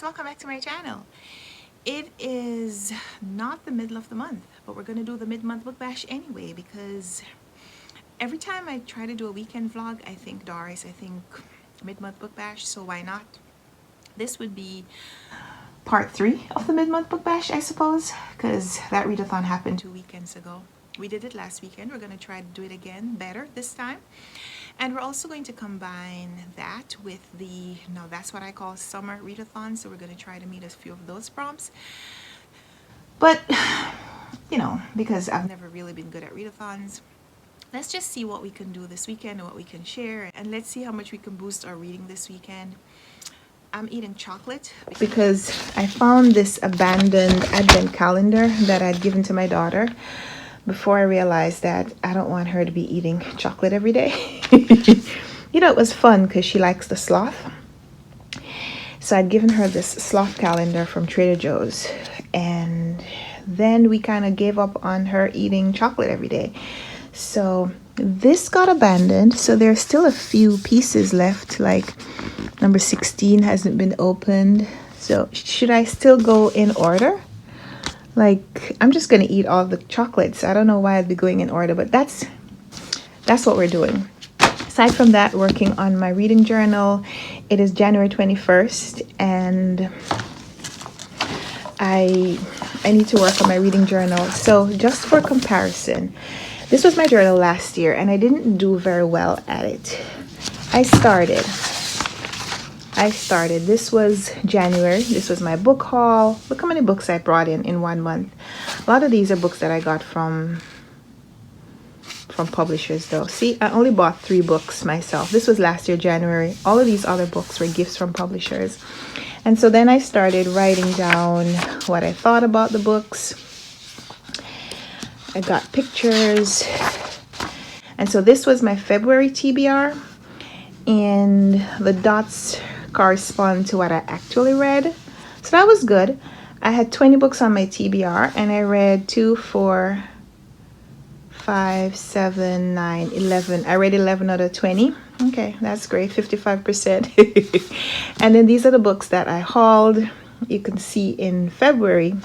welcome back to my channel. It is not the middle of the month, but we're going to do the mid-month book bash anyway, because every time I try to do a weekend vlog, I think Doris, I think mid-month book bash, so why not? This would be part 3 of the mid-month book bash, I suppose, because that readathon happened 2 weekends ago. We did it last weekend. We're going to try to do it again better this time. And we're also going to combine that with the, now that's what I call summer readathon. So we're going to try to meet a few of those prompts. But, you know, because I've never really been good at readathons, let's just see what we can do this weekend and what we can share. And let's see how much we can boost our reading this weekend. I'm eating chocolate because I found this abandoned advent calendar that I'd given to my daughter before I realized that I don't want her to be eating chocolate every day. You know, it was fun because she likes the sloth. So I'd given her this sloth calendar from Trader Joe's, and then we kind of gave up on her eating chocolate every day. So this got abandoned. So there's still a few pieces left, like number 16 hasn't been opened. So should I still go in order? Like, I'm just going to eat all the chocolates. I don't know why I'd be going in order, but that's what we're doing. Aside from that, working on my reading journal. It is January 21st, and I need to work on my reading journal. So just for comparison, this was my journal last year, and I didn't do very well at it. I started. This was January. This was my book haul. Look how many books I brought in 1 month. A lot of these are books that I got from publishers though. See, I only bought 3 books myself. This was last year, January. All of these other books were gifts from publishers. And so then I started writing down what I thought about the books. I got pictures. And so this was my February TBR. And the dots correspond to what I actually read. So that was good. I had 20 books on my TBR, and I read 2, 4, 5, 7, 9, 11. I read 11 out of 20. Okay, that's great, 55%. And then these are the books that I hauled. You can see in February,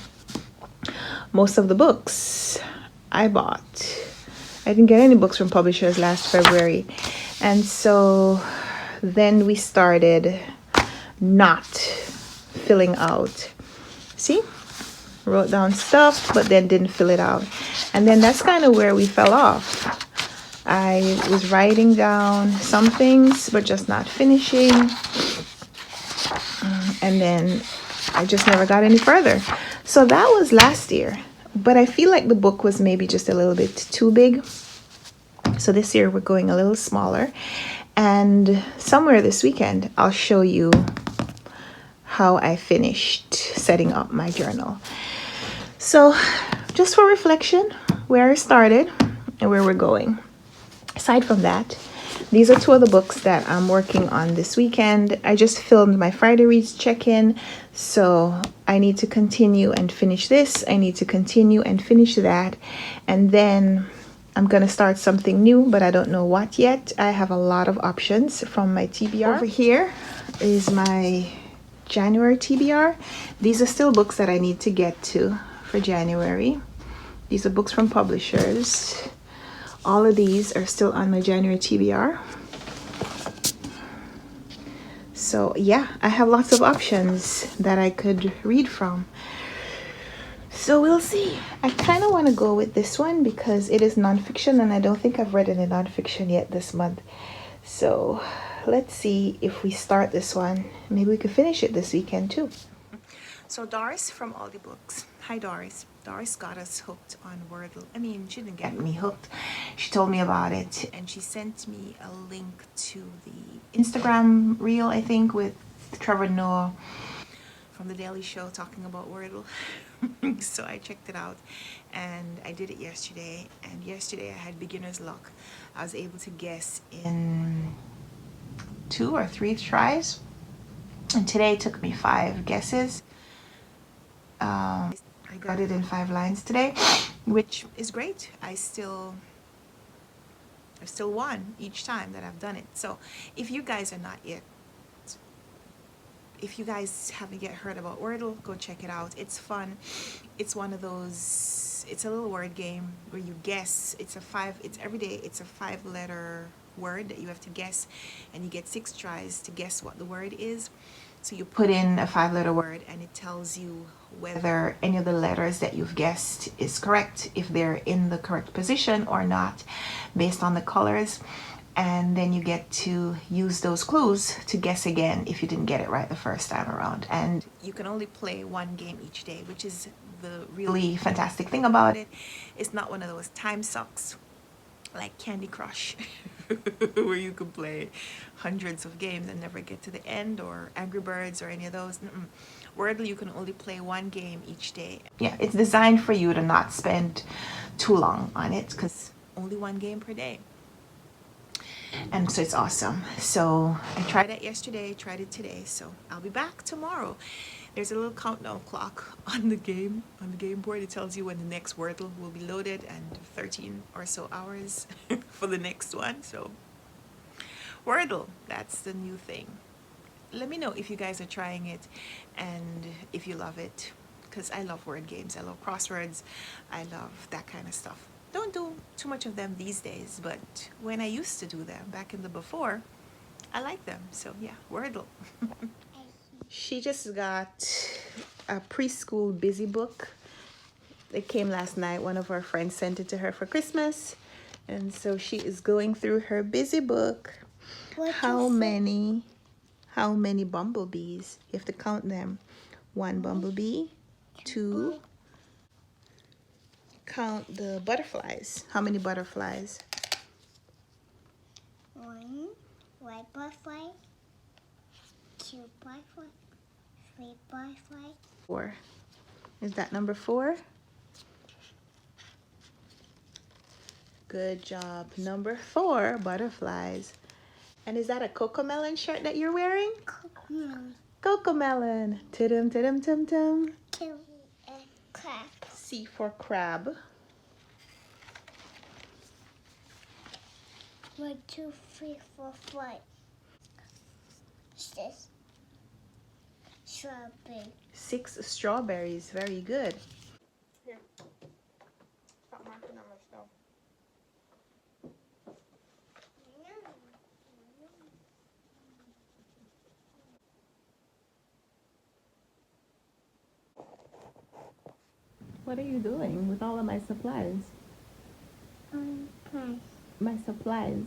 most of the books I bought. I didn't get any books from publishers last February. And so then we started not filling out. See? Wrote down stuff, but then didn't fill it out. And then that's kind of where we fell off. I was writing down some things, but just not finishing. And then I just never got any further. So that was last year. But I feel like the book was maybe just a little bit too big. So this year we're going a little smaller. And somewhere this weekend, I'll show you how I finished setting up my journal. So just for reflection, where I started and where we're going. Aside from that, these are 2 of the books that I'm working on this weekend. I just filmed my Friday Reads check-in, so I need to continue and finish this. I need to continue and finish that. And then I'm going to start something new, but I don't know what yet. I have a lot of options from my TBR. Over here is my January TBR. These are still books that I need to get to for January. These are books from publishers. All of these are still on my January TBR. So yeah, I have lots of options that I could read from. So we'll see. I kind of want to go with this one because it is nonfiction, and I don't think I've read any nonfiction yet this month. So let's see if we start this one. Maybe we could finish it this weekend too. So Doris from Aldi Books. Hi Doris. Doris got us hooked on Wordle. I mean, she didn't get me hooked. She told me about it, and she sent me a link to the Instagram reel, I think, with Trevor Noah from The Daily Show talking about Wordle. So I checked it out, and I did it yesterday. And yesterday I had beginner's luck. I was able to guess in 2 or 3 tries, and today it took me 5 guesses. I got it in 5 lines today, which is great. I've still won each time that I've done it. So if you guys are not yet if you guys haven't yet heard about Wordle, go check it out. It's fun. It's one of those, it's a little word game where you guess. It's every day. It's a 5-letter word that you have to guess, and you get 6 tries to guess what the word is. So you put in a 5-letter word and it tells you whether any of the letters that you've guessed is correct, if they're in the correct position or not, based on the colors. And then you get to use those clues to guess again if you didn't get it right the first time around. And you can only play 1 game each day, which is the really fantastic thing about it. It's not one of those time sucks like Candy Crush where you could play hundreds of games and never get to the end, or Angry Birds or any of those. Wordle, you can only play 1 game each day. Yeah, it's designed for you to not spend too long on it, because only 1 game per day. And so it's awesome. So I tried it yesterday, tried it today, so I'll be back tomorrow. There's a little countdown clock on the game board. It tells you when the next Wordle will be loaded, and 13 or so hours for the next one. So Wordle, that's the new thing. Let me know if you guys are trying it and if you love it, because I love word games. I love crosswords. I love that kind of stuff. Don't do too much of them these days, but when I used to do them back in the before, I like them. So yeah, Wordle. She just got a preschool busy book. It came last night. One of our friends sent it to her for Christmas. And so she is going through her busy book. How many bumblebees? You have to count them. 1 bumblebee, 2. Count the butterflies. How many butterflies? 1 white butterfly, 2 butterfly, 3 butterfly. 4. Is that number 4? Good job. Number 4, butterflies. And is that a Cocomelon shirt that you're wearing? Cocomelon. Cocomelon. Tidum, tidum, tum, tum. 2 crab. C for crab. 1, 2, 3, 4, 5. 6 strawberry. 6 strawberries. Very good. Here. Stop marking on my stuff. What are you doing with all of my supplies? Price. My supplies.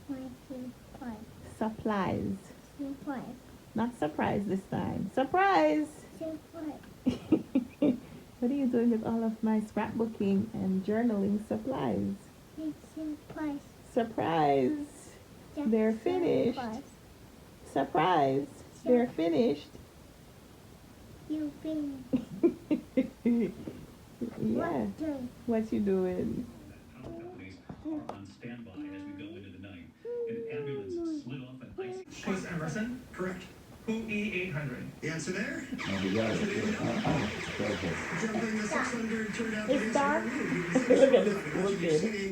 My supplies. Supplies. Supplies. Not surprise this time. Surprise! Supplies. What are you doing with all of my scrapbooking and journaling supplies? Supplies. Surprise! They're finished. Surprise! They're finished. You been. Yeah. What you doing? Power companies are on standby as we go into the night. An ambulance slid off an icy. Chris Emerson? Correct. Who E800? The answer there? Oh, you got it. Jumping the 600 turned out to It's be dark. Look Look at this little kid.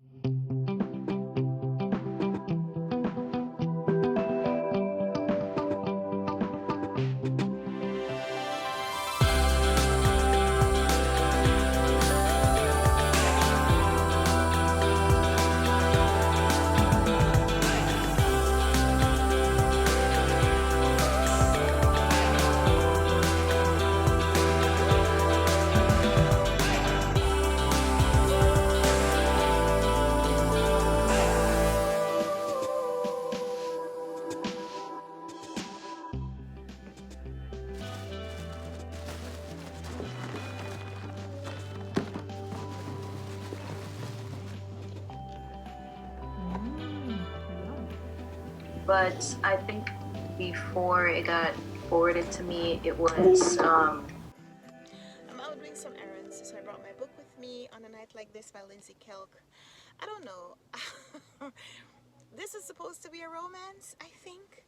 But I think before it got forwarded to me, it was I'm out doing some errands, so I brought my book with me on a night like this by Lindsey Kelk. I don't know. This is supposed to be a romance, I think,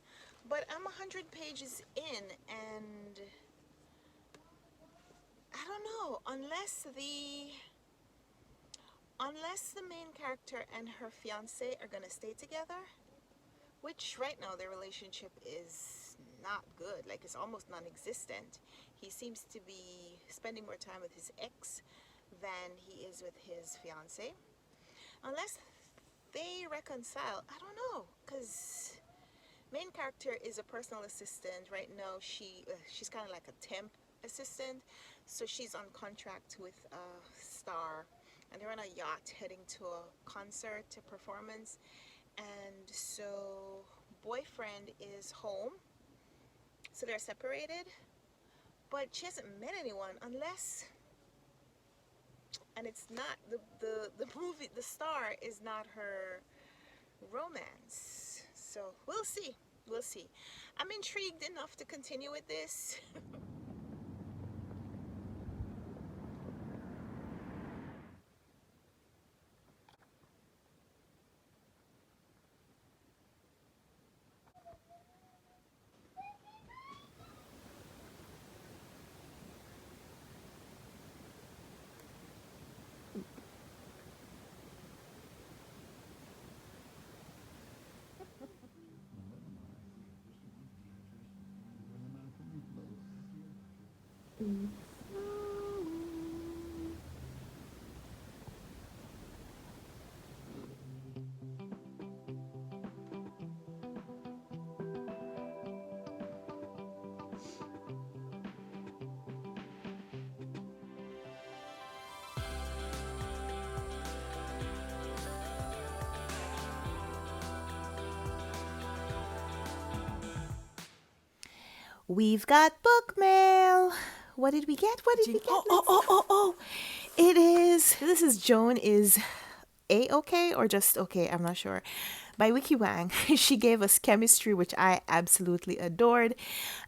but I'm 100 pages in, and I don't know, unless the main character and her fiance are gonna stay together, which right now their relationship is not good. Like, it's almost non-existent. He seems to be spending more time with his ex than he is with his fiance. Unless they reconcile. I don't know, because main character is a personal assistant. Right now, she's kind of like a temp assistant. So she's on contract with a star. And they're on a yacht heading to a concert, a performance. And so boyfriend is home. So they're separated. But she hasn't met anyone unless, and it's not the movie, the star is not her romance. So we'll see. We'll see. I'm intrigued enough to continue with this. We've got book mail. What did we get? What did we get? Oh. This is Joan is A-okay or just okay, I'm not sure. By Wiki Wang. She gave us chemistry, which I absolutely adored.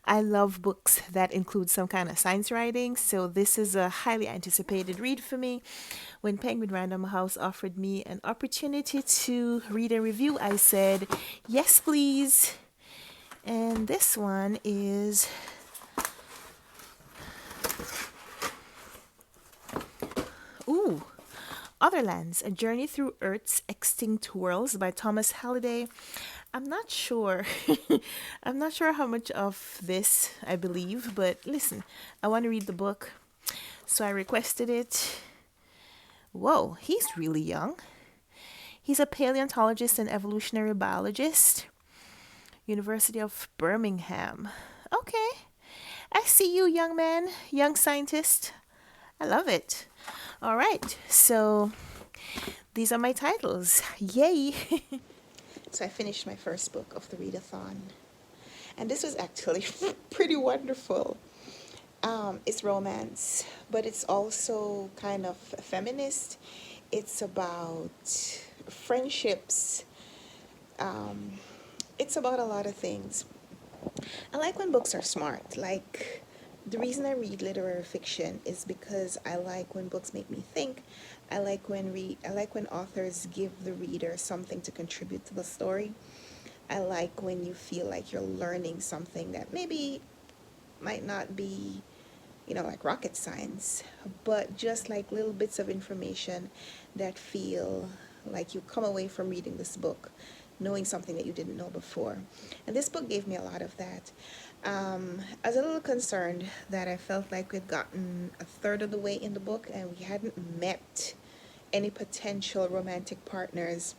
I love books that include some kind of science writing, so this is a highly anticipated read for me. When Penguin Random House offered me an opportunity to read a review, I said, yes, please. And this one is Otherlands, A Journey Through Earth's Extinct Worlds by Thomas Halliday. I'm not sure. I'm not sure how much of this I believe, but listen, I want to read the book. So I requested it. Whoa, he's really young. He's a paleontologist and evolutionary biologist. University of Birmingham. Okay. I see you, young man, young scientist. I love it. All right. So these are my titles. Yay. So I finished my first book of the readathon. And this was actually pretty wonderful. It's romance, but it's also kind of feminist. It's about friendships. It's about a lot of things. I like when books are smart. Like, the reason I read literary fiction is because I like when books make me think. I like when authors give the reader something to contribute to the story. I like when you feel like you're learning something that maybe might not be, like rocket science, but just like little bits of information that feel like you come away from reading this book knowing something that you didn't know before. And this book gave me a lot of that. I was a little concerned that I felt like we'd gotten a third of the way in the book and we hadn't met any potential romantic partners.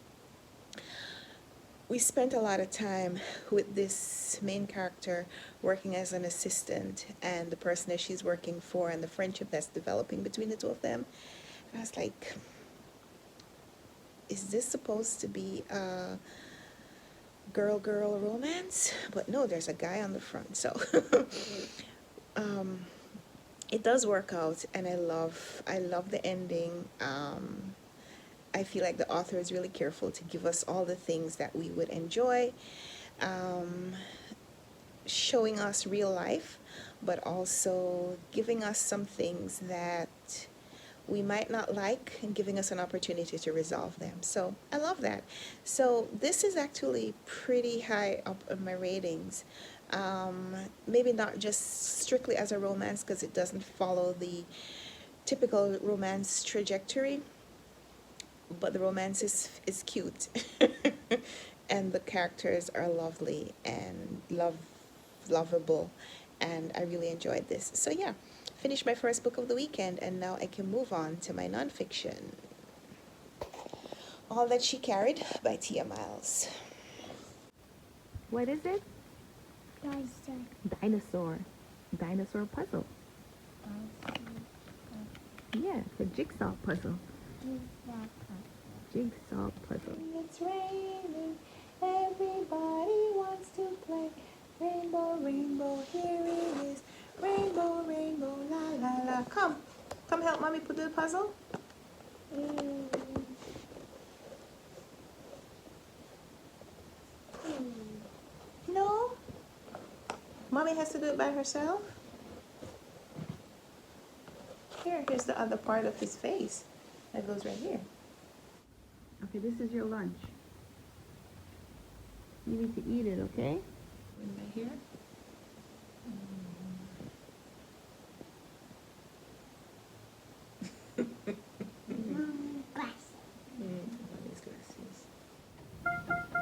We spent a lot of time with this main character working as an assistant and the person that she's working for and the friendship that's developing between the two of them. And I was like, is this supposed to be a girl-girl romance? But no, there's a guy on the front. So it does work out, and I love the ending. I feel like the author is really careful to give us all the things that we would enjoy, showing us real life, but also giving us some things that we might not like and giving us an opportunity to resolve them. So I love that. So this is actually pretty high up in my ratings. Maybe not just strictly as a romance because it doesn't follow the typical romance trajectory, but the romance is cute and the characters are lovely and lovable, and I really enjoyed this. So yeah, finished my first book of the weekend, and now I can move on to my nonfiction. All That She Carried by Tiya Miles. What is it? Dinosaur. Dinosaur puzzle. Yeah, the jigsaw puzzle. Jigsaw puzzle. It's raining. Everybody wants to play. Rainbow, rainbow, here it is. Rainbow, rainbow, la la la. Come help mommy put the puzzle. No? Mommy has to do it by herself? Here's the other part of his face. That goes right here. Okay, this is your lunch. You need to eat it, okay? Right here.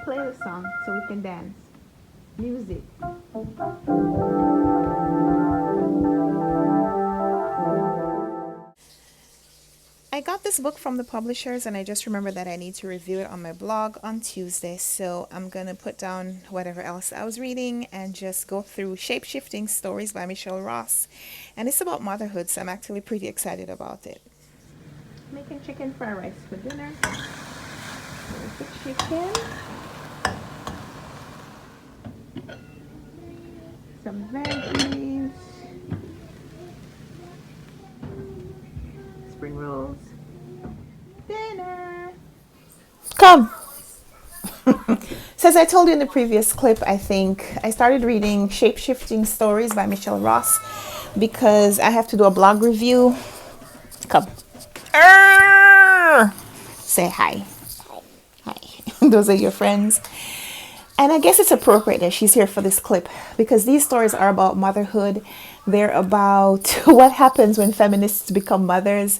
Play the song so we can dance. Music. I got this book from the publishers, and I just remembered that I need to review it on my blog on Tuesday. So I'm going to put down whatever else I was reading and just go through Shapeshifting Stories by Michelle Ross. And it's about motherhood, so I'm actually pretty excited about it. Making chicken fried rice for dinner. There's the chicken. Some veggies. Spring rolls. Dinner. Come. So as I told you in the previous clip, I think I started reading Shapeshifting Stories by Michelle Ross because I have to do a blog review. Come. Say hi. Hi. Those are your friends. And I guess it's appropriate that she's here for this clip because these stories are about motherhood. They're about what happens when feminists become mothers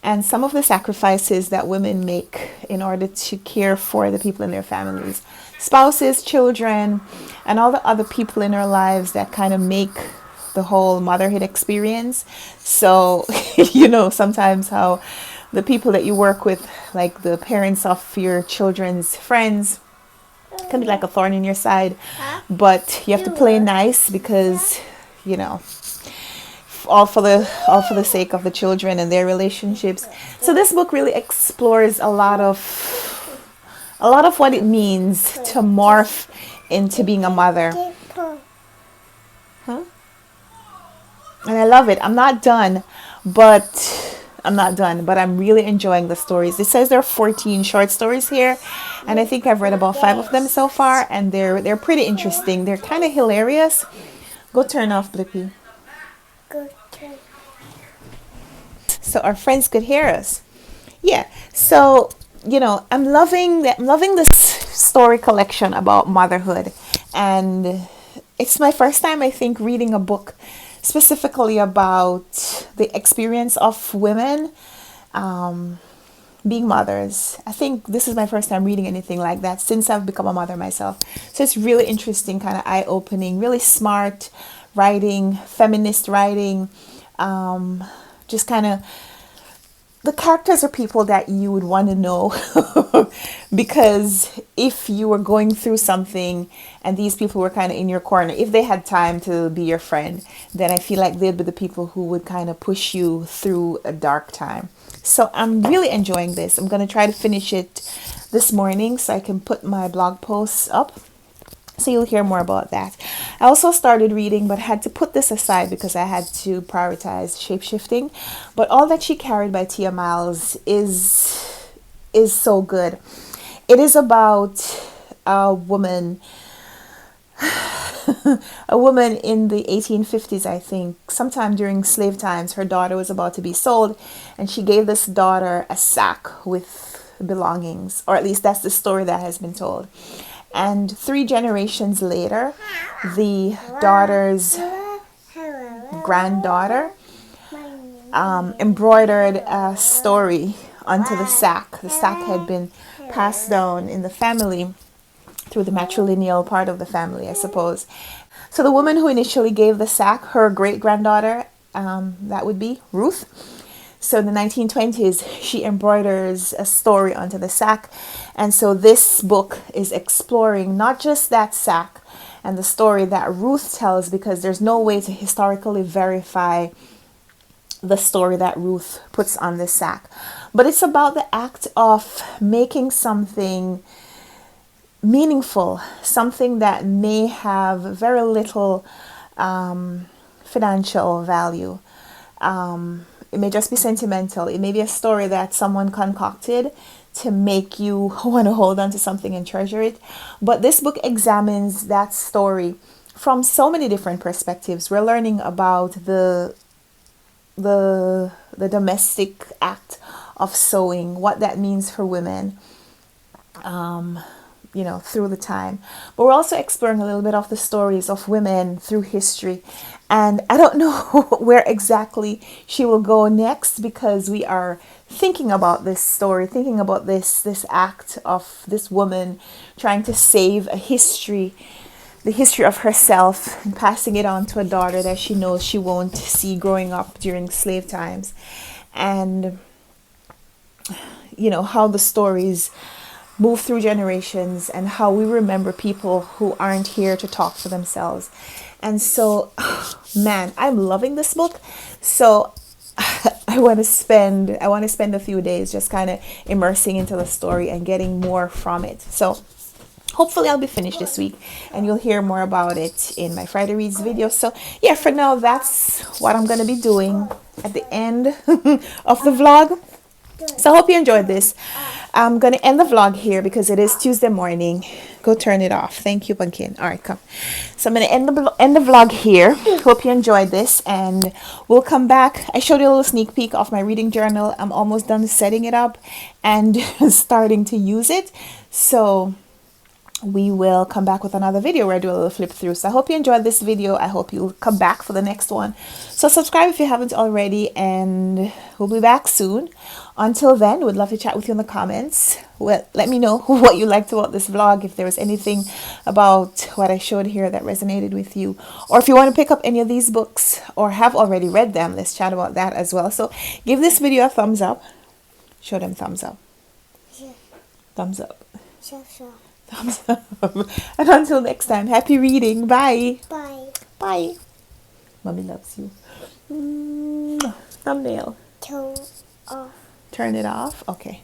and some of the sacrifices that women make in order to care for the people in their families, spouses, children, and all the other people in our lives that kind of make the whole motherhood experience. So, sometimes how the people that you work with, like the parents of your children's friends, can be like a thorn in your side, but you have to play nice because all for the sake of the children and their relationships. So this book really explores a lot of what it means to morph into being a mother. And I love it. I'm not done, but I'm really enjoying the stories. It says there are 14 short stories here, and I think I've read about 5 of them so far, and they're pretty interesting. They're kind of hilarious. Go turn off, Blippi. So our friends could hear us. Yeah. So, I'm loving this story collection about motherhood, and it's my first time, I think, reading a book specifically about the experience of women being mothers. I think this is my first time reading anything like that since I've become a mother myself. So it's really interesting, kind of eye-opening, really smart writing, feminist writing. Just kind of, the characters are people that you would want to know because if you were going through something and these people were kind of in your corner, if they had time to be your friend, then I feel like they'd be the people who would kind of push you through a dark time. So I'm really enjoying this. I'm going to try to finish it this morning so I can put my blog posts up. So you'll hear more about that. I also started reading, but had to put this aside because I had to prioritize Shapeshifting. But All That She Carried by Tiya Miles is so good. It is about a woman in the 1850s, I think, sometime during slave times. Her daughter was about to be sold, and she gave this daughter a sack with belongings, or at least that's the story that has been told. And 3 generations later, the daughter's granddaughter embroidered a story onto the sack. The sack had been passed down in the family through the matrilineal part of the family, I suppose. So the woman who initially gave the sack, her great-granddaughter, that would be Ruth. So in the 1920s, she embroiders a story onto the sack. And so this book is exploring not just that sack and the story that Ruth tells, because there's no way to historically verify the story that Ruth puts on this sack. But it's about the act of making something meaningful, something that may have very little financial value. It may just be sentimental. It may be a story that someone concocted to make you want to hold on to something and treasure it. But this book examines that story from so many different perspectives. We're learning about the domestic act of sewing, what that means for women, through the time. But we're also exploring a little bit of the stories of women through history. And I don't know where exactly she will go next, because we are thinking about this story, thinking about this act of this woman trying to save the history of herself and passing it on to a daughter that she knows she won't see growing up during slave times. And, how the stories move through generations and how we remember people who aren't here to talk for themselves. And so, man, I'm loving this book. So I want to spend a few days just kind of immersing into the story and getting more from it. So hopefully I'll be finished this week and you'll hear more about it in my Friday Reads video. So yeah, for now, that's what I'm going to be doing at the end of the vlog. So I hope you enjoyed this. I'm going to end the vlog here because it is Tuesday morning. Go turn it off. Thank you, Pumpkin. All right, come. So I'm going to end the vlog here. Hope you enjoyed this, and we'll come back. I showed you a little sneak peek of my reading journal. I'm almost done setting it up and starting to use it. So we will come back with another video where I do a little flip through. So I hope you enjoyed this video. I hope you'll come back for the next one. So subscribe if you haven't already, and we'll be back soon. Until then, we'd love to chat with you in the comments. Well, let me know what you liked about this vlog, if there was anything about what I showed here that resonated with you, or if you want to pick up any of these books or have already read them. Let's chat about that as well. So give this video a thumbs up. Show them thumbs up. Yeah. Thumbs up. Sure. Thumbs up. And until next time, happy reading. Bye. Bye. Bye. Mommy loves you. Thumbnail. Turn off. Turn it off. Okay.